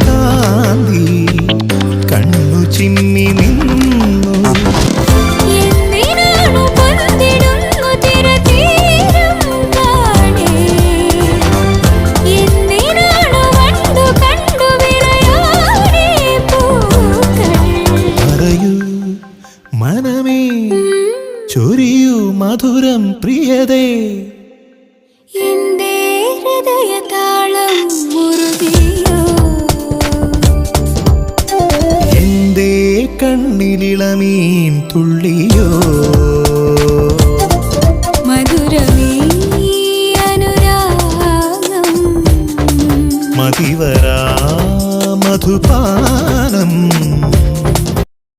കാന്തി കണ്ണു ചിമ്മി നിന്നു. പറയൂ മനമേ, ചൊരിയൂ മധുരം പ്രിയതേ. എന്റെ ഹൃദയതാളം മുറുകിയോ, എന്റെ കണ്ണിലിളമീൻ തുള്ളി